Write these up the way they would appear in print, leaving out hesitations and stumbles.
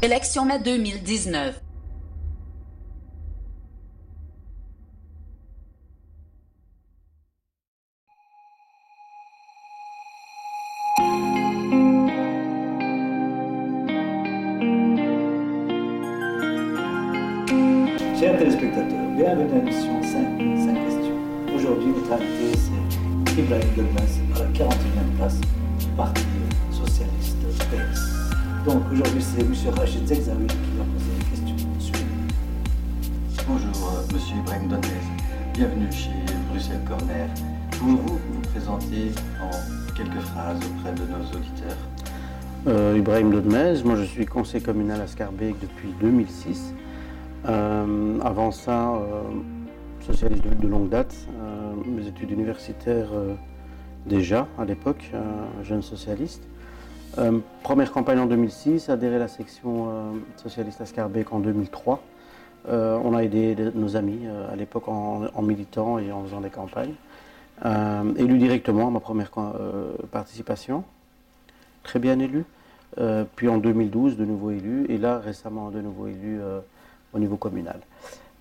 Élection mai 2019. Chers téléspectateurs, bienvenue à l'émission 5 questions. Aujourd'hui, notre invité, c'est Ibrahim Dolmez, à la 41e place du Parti socialiste PS. Donc aujourd'hui, c'est M. Rachid Zegzaoui qui va poser les questions. Suivez. Bonjour, Monsieur Ibrahim Dolmez. Bienvenue chez Bruxelles Corner. Pouvez-vous vous présenter en quelques phrases auprès de nos auditeurs? Ibrahim Dolmez, moi je suis conseiller communal à Schaerbeek depuis 2006. Avant ça, socialiste de longue date, mes études universitaires déjà à l'époque, jeune socialiste. Première campagne en 2006, adhéré à la section socialiste à Schaerbeek en 2003. On a aidé nos amis à l'époque en militant et en faisant des campagnes. Élu directement à ma première participation, très bien élu. Puis en 2012, de nouveau élu, et là récemment de nouveau élu au niveau communal.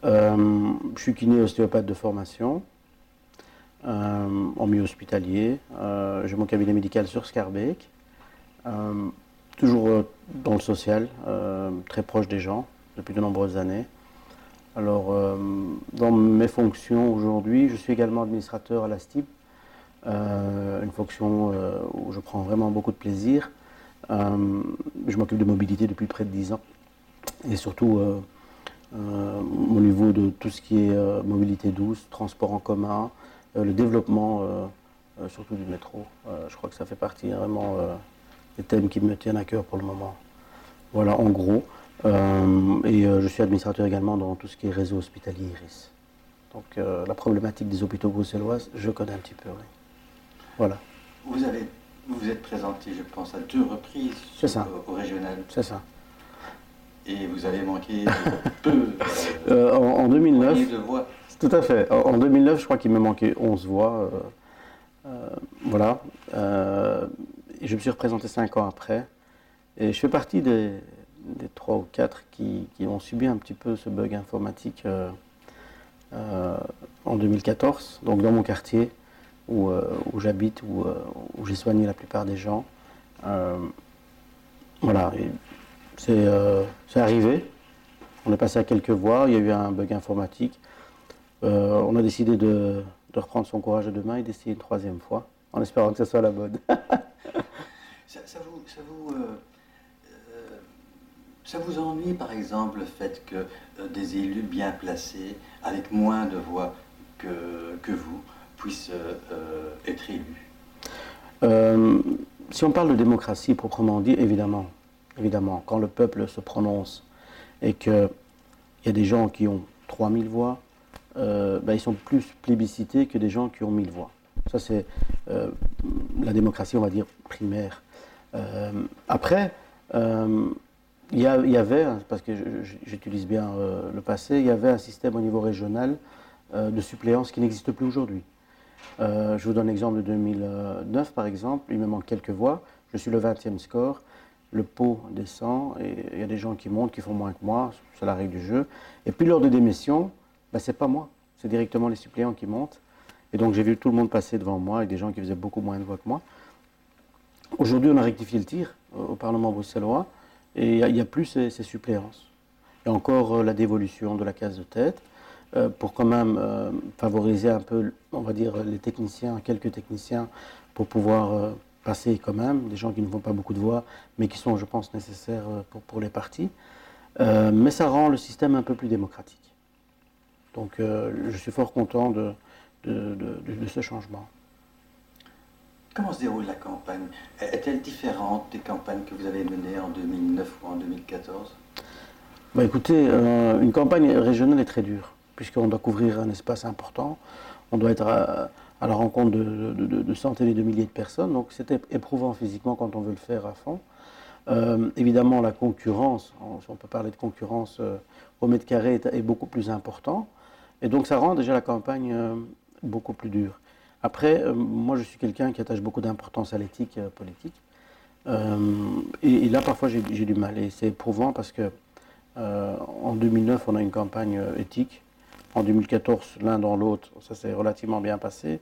Je suis kiné ostéopathe de formation, en milieu hospitalier. J'ai mon cabinet médical sur Schaerbeek, toujours dans le social, très proche des gens depuis de nombreuses années. Alors, dans mes fonctions aujourd'hui, je suis également administrateur à la STIB, une fonction où je prends vraiment beaucoup de plaisir. Je m'occupe de mobilité depuis près de 10 ans, et surtout au niveau de tout ce qui est mobilité douce, transport en commun, le développement surtout du métro. Je crois que ça fait partie vraiment des thèmes qui me tiennent à cœur pour le moment. Voilà, en gros. Je suis administrateur également dans tout ce qui est réseau hospitalier IRIS. Donc la problématique des hôpitaux bruxellois, je connais un petit peu, oui. Voilà. Vous vous êtes présenté, je pense, à 2 reprises au régional. C'est ça. Et vous avez manqué peu en 2009, de voix. Tout à fait. En 2009, je crois qu'il me manquait 11 voix. Voilà. Et je me suis représenté 5 ans après. Et je fais partie des 3 ou 4 qui ont subi un petit peu ce bug informatique en 2014, donc dans mon quartier où j'habite, où j'ai soigné la plupart des gens. Voilà. C'est arrivé. On est passé à quelques voix, il y a eu un bug informatique. On a décidé de reprendre son courage à deux mains et d'essayer une 3e fois, en espérant que ce soit la bonne. Ça vous ennuie, par exemple, le fait que des élus bien placés, avec moins de voix que vous, puissent être élus? Si on parle de démocratie proprement dit, évidemment, quand le peuple se prononce et qu'il y a des gens qui ont 3000 voix, ils sont plus plébiscités que des gens qui ont 1000 voix. Ça, c'est la démocratie, on va dire, primaire. Après, il y avait, parce que j'utilise bien le passé, il y avait un système au niveau régional de suppléance qui n'existe plus aujourd'hui. Je vous donne l'exemple de 2009, par exemple. Il me manque quelques voix. Je suis le 20e score. Le pot descend et il y a des gens qui montent, qui font moins que moi. C'est la règle du jeu. Et puis, lors de démission, c'est pas moi. C'est directement les suppléants qui montent. Et donc, j'ai vu tout le monde passer devant moi et des gens qui faisaient beaucoup moins de voix que moi. Aujourd'hui, on a rectifié le tir au Parlement bruxellois et il n'y a plus ces suppléances. Il y a encore la dévolution de la case de tête pour quand même favoriser un peu, on va dire, les techniciens, quelques techniciens, pour pouvoir passer quand même, des gens qui ne font pas beaucoup de voix, mais qui sont, je pense, nécessaires pour les partis. Mais ça rend le système un peu plus démocratique. Donc je suis fort content de ce changement. Comment se déroule la campagne? Est-elle différente des campagnes que vous avez menées en 2009 ou en 2014? Écoutez, une campagne régionale est très dure, puisqu'on doit couvrir un espace important, on doit être à la rencontre de centaines et de milliers de personnes, donc c'est éprouvant physiquement quand on veut le faire à fond. Évidemment, la concurrence, si on peut parler de concurrence au mètre carré, est beaucoup plus important, et donc ça rend déjà la campagne beaucoup plus dure. Après, moi je suis quelqu'un qui attache beaucoup d'importance à l'éthique politique, Et là, parfois, j'ai du mal. Et c'est éprouvant parce que en 2009, on a une campagne éthique. En 2014, l'un dans l'autre, ça s'est relativement bien passé.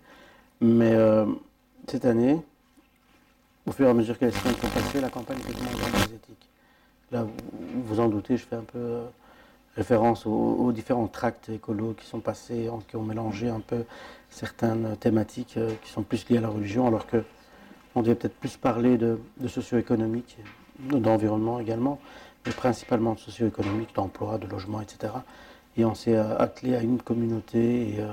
Mais cette année, au fur et à mesure que les semaines sont passées, la campagne est de moins en moins éthique. Là, vous vous en doutez, je fais un peu référence aux différents tracts écolos qui sont passés, qui ont mélangé un peu certaines thématiques qui sont plus liées à la religion, alors qu'on devait peut-être plus parler de socio-économique, d'environnement également, mais principalement de socio-économique, d'emploi, de logement, etc. Et on s'est attelé à une communauté et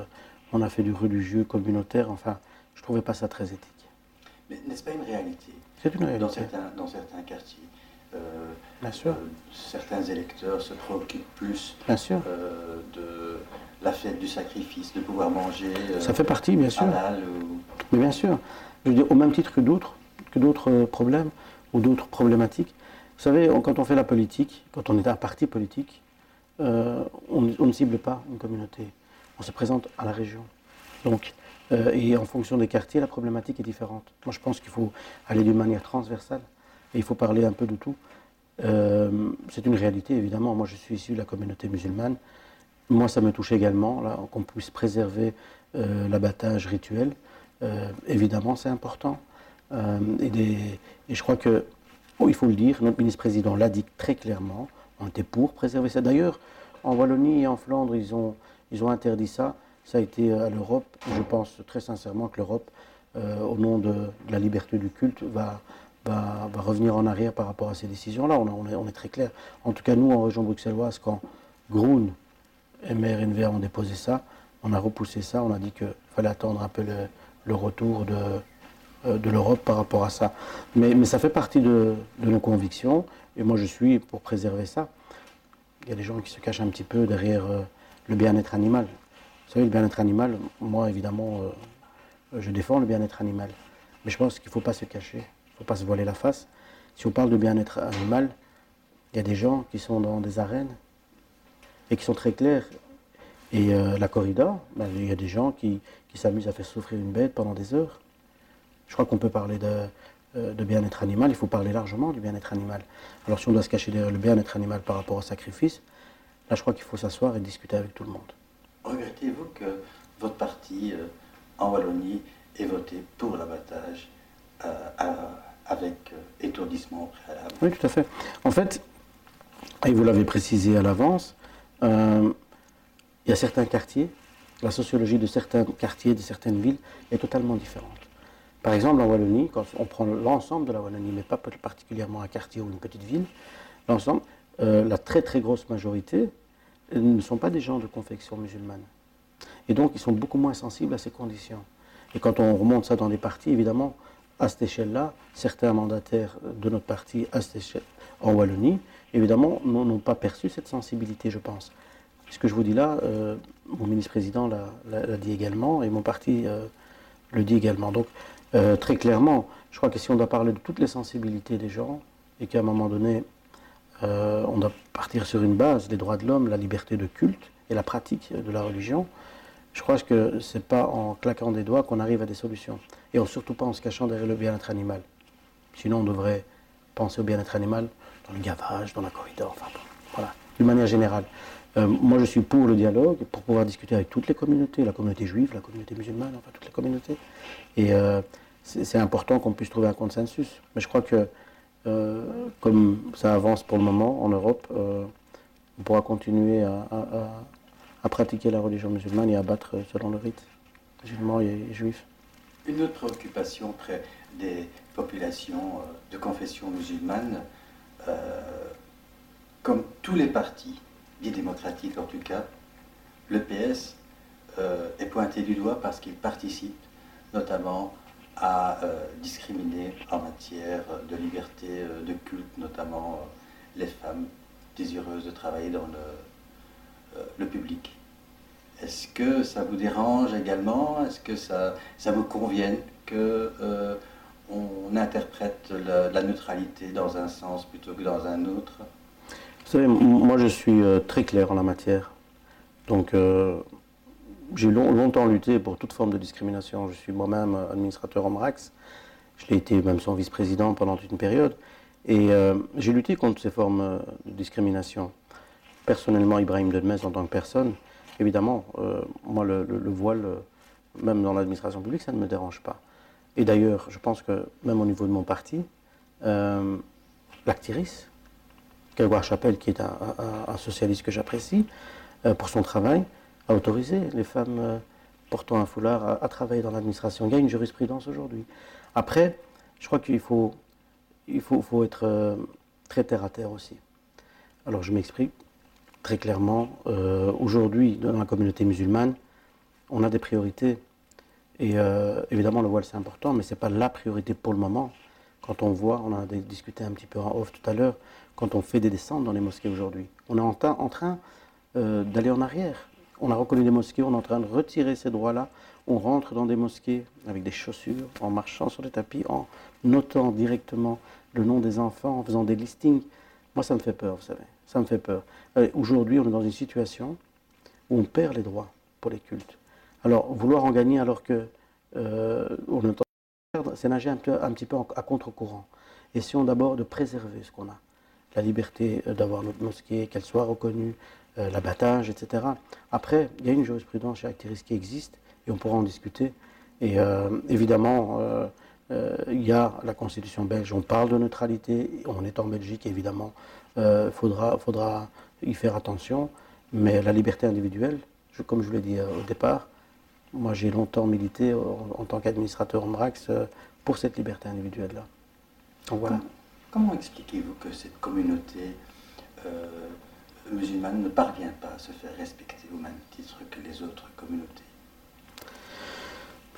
on a fait du religieux communautaire. Enfin, je ne trouvais pas ça très éthique. Mais n'est-ce pas une réalité? C'est une réalité. Dans certains quartiers, bien sûr. Certains électeurs se préoccupent plus bien sûr. De la fête du sacrifice, de pouvoir manger ça fait partie, bien sûr. halal Mais bien sûr. Je veux dire, au même titre que d'autres problèmes ou d'autres problématiques. Vous savez, quand on fait la politique, quand on est un parti politique, on ne cible pas une communauté. On se présente à la région. Donc, et en fonction des quartiers, la problématique est différente. Moi, je pense qu'il faut aller d'une manière transversale et il faut parler un peu de tout. C'est une réalité, évidemment. Moi, je suis issu de la communauté musulmane. Moi, ça me touche également, là, qu'on puisse préserver l'abattage rituel. Évidemment, c'est important. Et je crois que, il faut le dire, notre ministre-président l'a dit très clairement, on était pour préserver ça. D'ailleurs, en Wallonie et en Flandre, ils ont interdit ça. Ça a été à l'Europe. Je pense très sincèrement que l'Europe, au nom de la liberté du culte, va revenir en arrière par rapport à ces décisions-là. On est très clair. En tout cas, nous, en région bruxelloise, quand Groen et MRNV ont déposé ça, on a repoussé ça. On a dit qu'il fallait attendre un peu le retour de l'Europe par rapport à ça. Mais ça fait partie de nos convictions. Et moi, je suis pour préserver ça. Il y a des gens qui se cachent un petit peu derrière le bien-être animal. Vous savez, le bien-être animal, moi, évidemment, je défends le bien-être animal. Mais je pense qu'il ne faut pas se cacher, il ne faut pas se voiler la face. Si on parle de bien-être animal, il y a des gens qui sont dans des arènes et qui sont très clairs. Et la corrida, il y a des gens qui s'amusent à faire souffrir une bête pendant des heures. Je crois qu'on peut parler de bien-être animal, il faut parler largement du bien-être animal. Alors si on doit se cacher derrière le bien-être animal par rapport au sacrifice, là je crois qu'il faut s'asseoir et discuter avec tout le monde. Regrettez-vous que votre parti en Wallonie ait voté pour l'abattage avec étourdissement au préalable? Oui, tout à fait. En fait, et vous l'avez précisé à l'avance, il y a certains quartiers, la sociologie de certains quartiers, de certaines villes est totalement différente. Par exemple, en Wallonie, quand on prend l'ensemble de la Wallonie, mais pas particulièrement un quartier ou une petite ville, l'ensemble, la très très grosse majorité ne sont pas des gens de confession musulmane. Et donc, ils sont beaucoup moins sensibles à ces conditions. Et quand on remonte ça dans des partis, évidemment, à cette échelle-là, certains mandataires de notre parti à cette échelle, en Wallonie, évidemment, n'ont pas perçu cette sensibilité, je pense. Ce que je vous dis là, mon ministre-président l'a dit également, et mon parti le dit également. Donc, très clairement, je crois que si on doit parler de toutes les sensibilités des gens, et qu'à un moment donné, on doit partir sur une base, les droits de l'homme, la liberté de culte et la pratique de la religion, je crois que ce n'est pas en claquant des doigts qu'on arrive à des solutions. Et surtout pas en se cachant derrière le bien-être animal. Sinon, on devrait penser au bien-être animal dans le gavage, dans la corrida, enfin bon, voilà, d'une manière générale. Moi, je suis pour le dialogue, pour pouvoir discuter avec toutes les communautés, la communauté juive, la communauté musulmane, enfin toutes les communautés. Et c'est important qu'on puisse trouver un consensus. Mais je crois que, comme ça avance pour le moment en Europe, on pourra continuer à pratiquer la religion musulmane et à battre selon le rite musulman et juif. Une autre préoccupation près des populations de confession musulmane, comme tous les partis, dits démocratiques en tout cas, le PS est pointé du doigt parce qu'il participe notamment à discriminer en matière de liberté de culte, notamment les femmes désireuses de travailler dans le public. Est-ce que ça vous dérange également? Est-ce que ça vous convienne qu'on interprète la neutralité dans un sens plutôt que dans un autre? Vous savez, moi je suis très clair en la matière. Donc j'ai longtemps lutté pour toute forme de discrimination. Je suis moi-même administrateur en MRAX Je l'ai été même son vice-président pendant toute une période. Et j'ai lutté contre ces formes de discrimination. Personnellement, Ibrahim Dedmez, en tant que personne, évidemment, moi, le voile, même dans l'administration publique, ça ne me dérange pas. Et d'ailleurs, je pense que même au niveau de mon parti, l'actrice, Grégoire Chapelle, qui est un socialiste que j'apprécie, pour son travail, a autorisé les femmes portant un foulard à travailler dans l'administration. Il y a une jurisprudence aujourd'hui. Après, je crois qu'il faut être très terre à terre aussi. Alors je m'explique très clairement. Aujourd'hui, dans la communauté musulmane, on a des priorités. Et évidemment, le voile, c'est important, mais ce n'est pas la priorité pour le moment. Quand on voit, on a discuté un petit peu en off tout à l'heure, quand on fait des descentes dans les mosquées aujourd'hui, on est en train d'aller en arrière. On a reconnu des mosquées, on est en train de retirer ces droits-là. On rentre dans des mosquées avec des chaussures, en marchant sur des tapis, en notant directement le nom des enfants, en faisant des listings. Moi, ça me fait peur, vous savez. Ça me fait peur. Aujourd'hui, on est dans une situation où on perd les droits pour les cultes. Alors, vouloir en gagner alors que on est en train de perdre, c'est nager un petit peu à contre-courant. Essayons d'abord de préserver ce qu'on a. La liberté d'avoir notre mosquée, qu'elle soit reconnue, l'abattage, etc. Après, il y a une jurisprudence chez Actiris qui existe et on pourra en discuter. Et évidemment, il y a la Constitution belge, on parle de neutralité, on est en Belgique, évidemment, faudra y faire attention, mais la liberté individuelle, comme je vous l'ai dit au départ, moi j'ai longtemps milité en tant qu'administrateur en MRAX pour cette liberté individuelle-là. Donc voilà. Comment expliquez-vous que cette communauté musulmane ne parvient pas à se faire respecter au même titre que les autres communautés?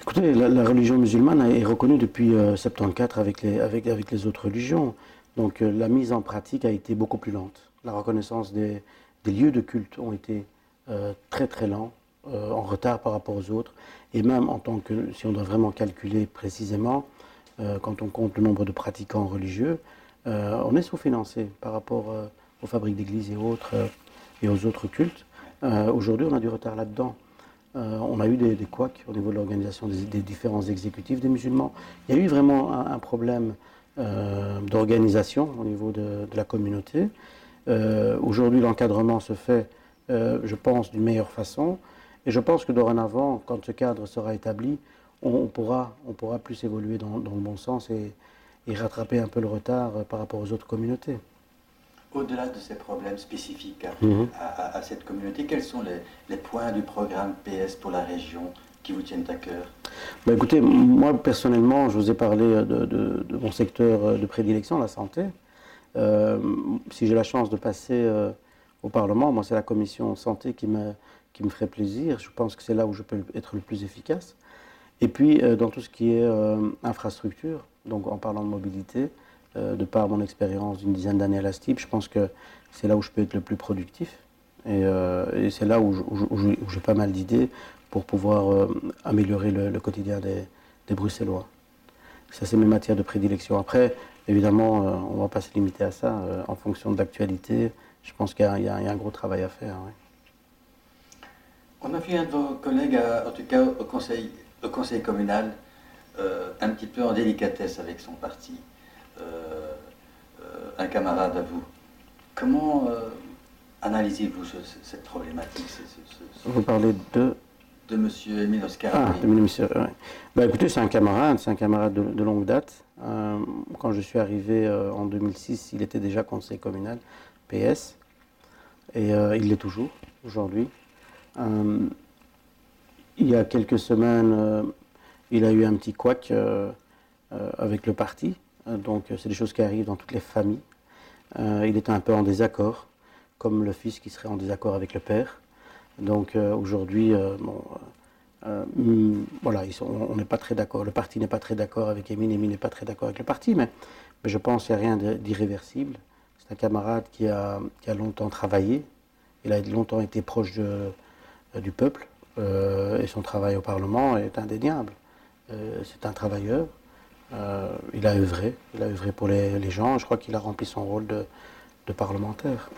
Écoutez, la religion musulmane est reconnue depuis 1974 avec les autres religions. Donc la mise en pratique a été beaucoup plus lente. La reconnaissance des lieux de culte ont été très très lents, en retard par rapport aux autres. Et même en tant que, si on doit vraiment calculer précisément, quand on compte le nombre de pratiquants religieux, on est sous-financé par rapport aux fabriques d'églises et autres et aux autres cultes. Aujourd'hui, on a du retard là-dedans. On a eu des couacs au niveau de l'organisation des différents exécutifs des musulmans. Il y a eu vraiment un problème d'organisation au niveau de la communauté. Aujourd'hui, l'encadrement se fait, je pense, d'une meilleure façon. Et je pense que dorénavant, quand ce cadre sera établi, on pourra plus évoluer dans le bon sens et rattraper un peu le retard par rapport aux autres communautés. Au-delà de ces problèmes spécifiques à cette communauté, quels sont les points du programme PS pour la région qui vous tiennent à cœur? Ben écoutez, moi personnellement, je vous ai parlé de mon secteur de prédilection, la santé. Si j'ai la chance de passer au Parlement, moi c'est la commission santé qui me ferait plaisir. Je pense que c'est là où je peux être le plus efficace. Et puis dans tout ce qui est infrastructure, donc en parlant de mobilité, de par mon expérience d'une dizaine d'années à la STIB, je pense que c'est là où je peux être le plus productif. Et c'est là où j'ai pas mal d'idées pour pouvoir améliorer le quotidien des Bruxellois. Ça, c'est mes matières de prédilection. Après, évidemment, on ne va pas se limiter à ça. En fonction de l'actualité, je pense qu'il y a un gros travail à faire. Ouais. On a vu un de vos collègues, en tout cas au conseil communal, un petit peu en délicatesse avec son parti. Un camarade à vous. Comment analysez-vous cette problématique? Vous parlez de M. Émile Oscar. Ah, oui. Ouais. Ben, écoutez, c'est un camarade de longue date. Quand je suis arrivé en 2006, il était déjà conseiller communal, PS, et il l'est toujours, aujourd'hui. Il y a quelques semaines, il a eu un petit couac avec le parti. Donc c'est des choses qui arrivent dans toutes les familles. Il était un peu en désaccord, comme le fils qui serait en désaccord avec le père. Donc aujourd'hui, voilà, on n'est pas très d'accord. Le parti n'est pas très d'accord avec Émile n'est pas très d'accord avec le parti, mais je pense qu'il n'y a rien d'irréversible. C'est un camarade qui a longtemps travaillé, il a longtemps été proche du peuple, et son travail au Parlement est indéniable. C'est un travailleur. Il a œuvré pour les gens. Je crois qu'il a rempli son rôle de parlementaire.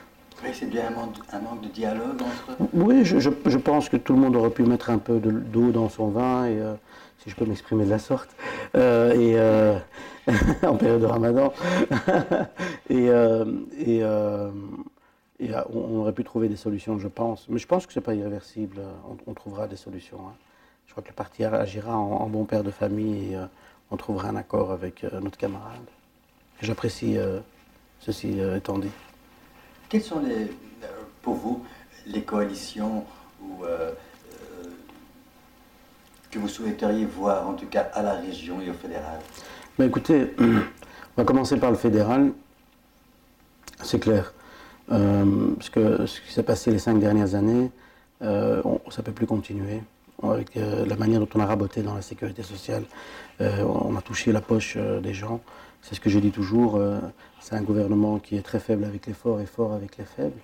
Oui, c'est bien un manque de dialogue entre eux. Oui, je pense que tout le monde aurait pu mettre un peu d'eau dans son vin et si je peux m'exprimer de la sorte, en période de Ramadan. On aurait pu trouver des solutions, je pense. Mais je pense que ce n'est pas irréversible. On trouvera des solutions. Hein. Je crois que le parti agira en bon père de famille et on trouvera un accord avec notre camarade. J'apprécie ceci étant dit. Quelles sont pour vous les coalitions que vous souhaiteriez voir, en tout cas à la région et au fédéral? Ben écoutez, on va commencer par le fédéral. C'est clair. Parce que ce qui s'est passé les 5 dernières années, ça ne peut plus continuer. Avec la manière dont on a raboté dans la sécurité sociale, on a touché la poche des gens. C'est ce que je dis toujours, c'est un gouvernement qui est très faible avec les forts et fort avec les faibles.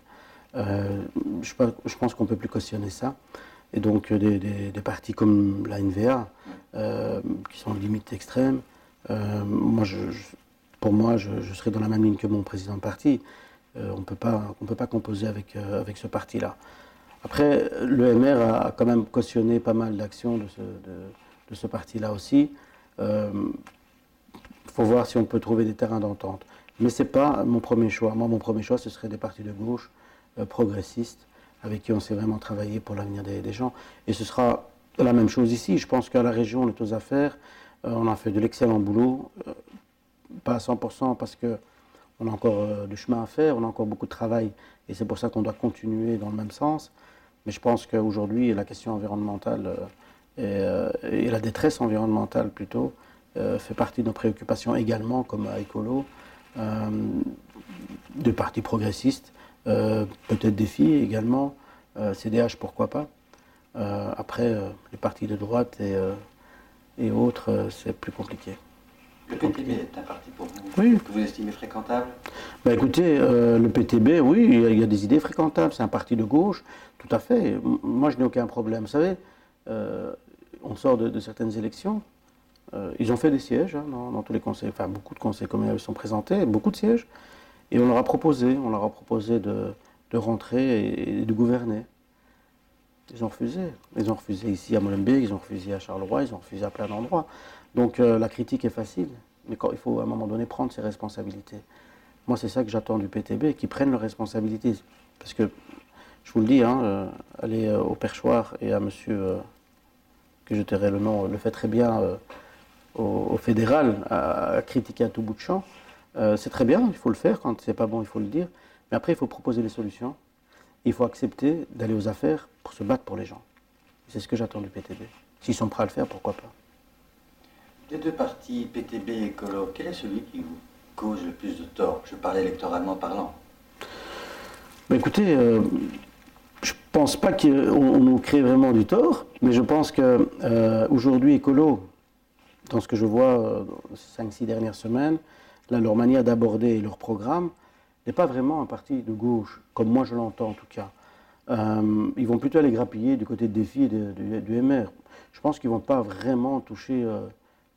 Je pense qu'on ne peut plus cautionner ça. Et donc des partis comme la NVA, qui sont limite extrêmes, pour moi, je serais dans la même ligne que mon président de parti. On ne peut pas composer avec ce parti-là. Après, le MR a quand même cautionné pas mal d'actions de ce parti-là aussi. Il faut voir si on peut trouver des terrains d'entente. Mais ce n'est pas mon premier choix. Moi, mon premier choix, ce serait des partis de gauche progressistes, avec qui on sait vraiment travailler pour l'avenir des gens. Et ce sera la même chose ici. Je pense qu'à la région, on est aux affaires. On a fait de l'excellent boulot. Pas à 100% parce qu'on a encore du chemin à faire, on a encore beaucoup de travail. Et c'est pour ça qu'on doit continuer dans le même sens. Mais je pense qu'aujourd'hui, la question environnementale et la détresse environnementale plutôt fait partie de nos préoccupations également, comme à Écolo, de partis progressistes, peut-être des filles également, CDH pourquoi pas. Après, les partis de droite et autres, c'est plus compliqué. Le PTB est un parti pour vous, oui, que vous estimez fréquentable? Ben écoutez, le PTB, oui, il y a des idées fréquentables, c'est un parti de gauche, tout à fait. Moi, je n'ai aucun problème. Vous savez, on sort de certaines élections, ils ont fait des sièges hein, dans tous les conseils, enfin beaucoup de conseils communaux sont présentés, beaucoup de sièges, et on leur a proposé de rentrer et de gouverner. Ils ont refusé. Ils ont refusé ici à Molenbeek, ils ont refusé à Charleroi, ils ont refusé à plein d'endroits. Donc la critique est facile, mais il faut à un moment donné prendre ses responsabilités. Moi, c'est ça que j'attends du PTB, qu'ils prennent leurs responsabilités. Parce que, je vous le dis, aller au perchoir et à monsieur, que je tairai le nom, le fait très bien au fédéral, à critiquer à tout bout de champ, c'est très bien, il faut le faire, quand c'est pas bon, il faut le dire. Mais après, il faut proposer des solutions. Il faut accepter d'aller aux affaires pour se battre pour les gens. C'est ce que j'attends du PTB. S'ils sont prêts à le faire, pourquoi pas. Les deux partis, PTB et Écolo, quel est celui qui vous cause le plus de tort? Je parle électoralement parlant. Ben écoutez, je pense pas qu'on nous crée vraiment du tort, mais je pense qu'aujourd'hui, Écolo, dans ce que je vois ces 5-6 dernières semaines, là, leur manière d'aborder leur programme n'est pas vraiment un parti de gauche, comme moi je l'entends en tout cas. Ils vont plutôt aller grappiller du côté de Défi et du MR. Je pense qu'ils ne vont pas vraiment toucher,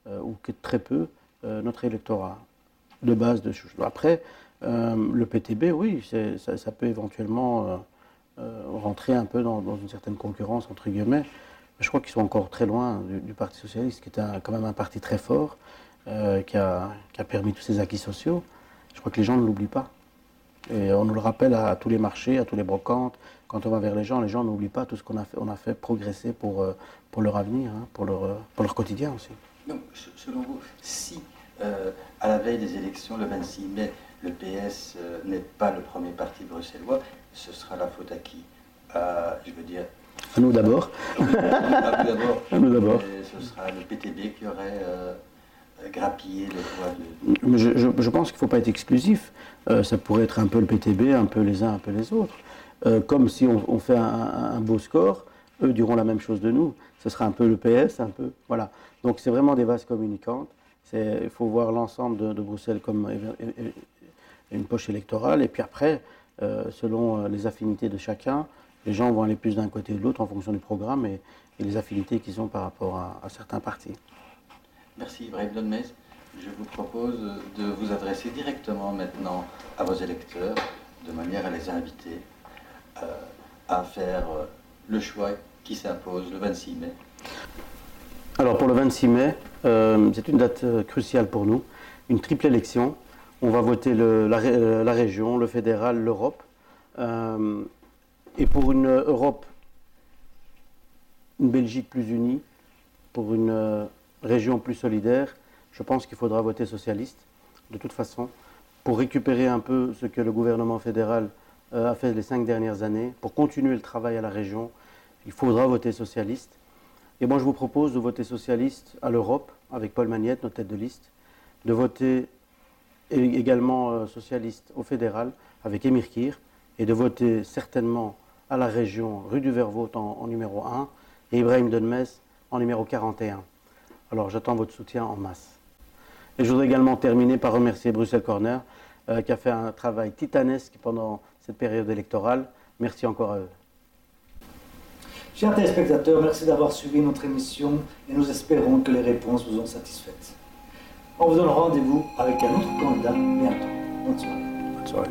ou que très peu, notre électorat de base. Après, le PTB, oui, ça peut éventuellement rentrer un peu dans une certaine concurrence, entre guillemets. Mais je crois qu'ils sont encore très loin du Parti socialiste, qui est quand même un parti très fort, qui a permis tous ces acquis sociaux. Je crois que les gens ne l'oublient pas. Et on nous le rappelle à tous les marchés, à tous les brocantes. Quand on va vers les gens n'oublient pas tout ce qu'on a fait. On a fait progresser pour leur avenir, hein, pour leur quotidien aussi. Donc, selon vous, si à la veille des élections, le 26 mai, le PS n'est pas le premier parti bruxellois, ce sera la faute à qui? Je veux dire... À nous d'abord. À nous d'abord. Ce sera le PTB qui aurait... grappiller les voix de... Mais je pense qu'il ne faut pas être exclusif. Ça pourrait être un peu le PTB, un peu les uns, un peu les autres. Comme si on fait un beau score, eux diront la même chose de nous. Ce sera un peu le PS, un peu... Voilà. Donc c'est vraiment des vases communicantes. Il faut voir l'ensemble de Bruxelles comme une poche électorale. Et puis après, selon les affinités de chacun, les gens vont aller plus d'un côté ou de l'autre en fonction du programme et les affinités qu'ils ont par rapport à certains partis. Merci Ibrahim Donmez. Je vous propose de vous adresser directement maintenant à vos électeurs, de manière à les inviter à faire le choix qui s'impose le 26 mai. Alors pour le 26 mai, c'est une date cruciale pour nous, une triple élection. On va voter la région, le fédéral, l'Europe. Et pour une Europe, une Belgique plus unie, pour une région plus solidaire, je pense qu'il faudra voter socialiste, de toute façon, pour récupérer un peu ce que le gouvernement fédéral a fait les 5 dernières années. Pour continuer le travail à la région, il faudra voter socialiste. Et moi, je vous propose de voter socialiste à l'Europe, avec Paul Magnette, notre tête de liste, de voter également socialiste au fédéral, avec Émir Kir, et de voter certainement à la région Rue du Vervoort en numéro 1, et Ibrahim Denmes en numéro 41. Alors, j'attends votre soutien en masse. Et je voudrais également terminer par remercier Bruxelles Corner, qui a fait un travail titanesque pendant cette période électorale. Merci encore à eux. Chers téléspectateurs, merci d'avoir suivi notre émission et nous espérons que les réponses vous ont satisfaites. On vous donne rendez-vous avec un autre candidat bientôt. Bonne soirée. Bonne soirée.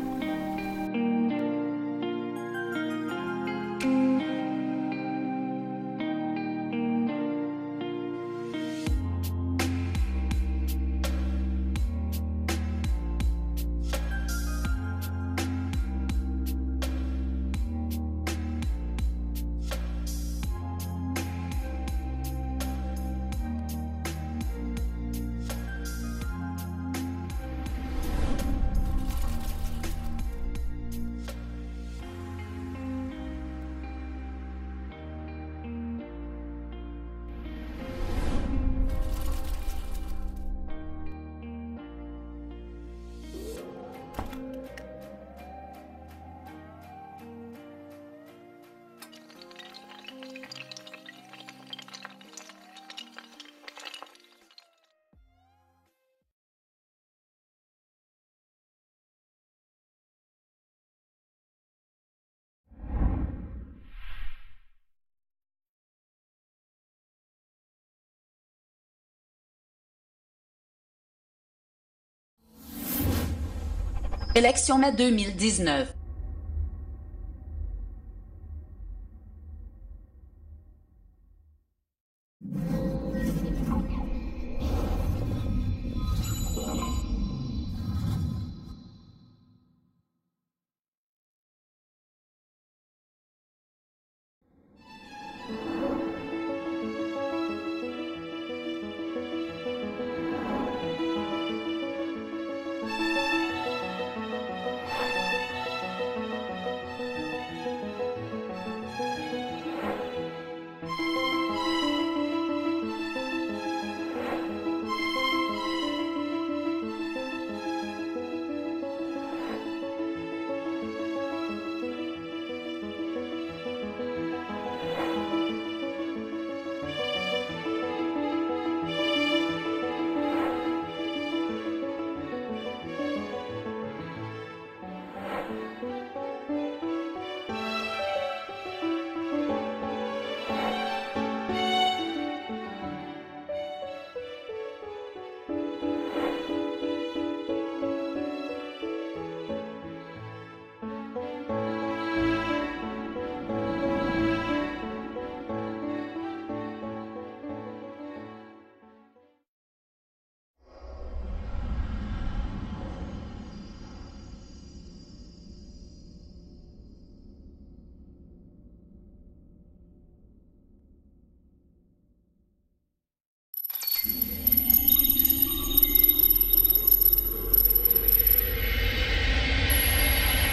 Élection mai 2019.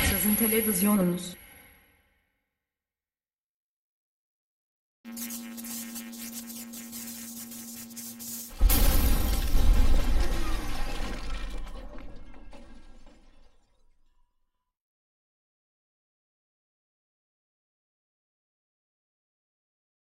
Sizin televizyonunuz.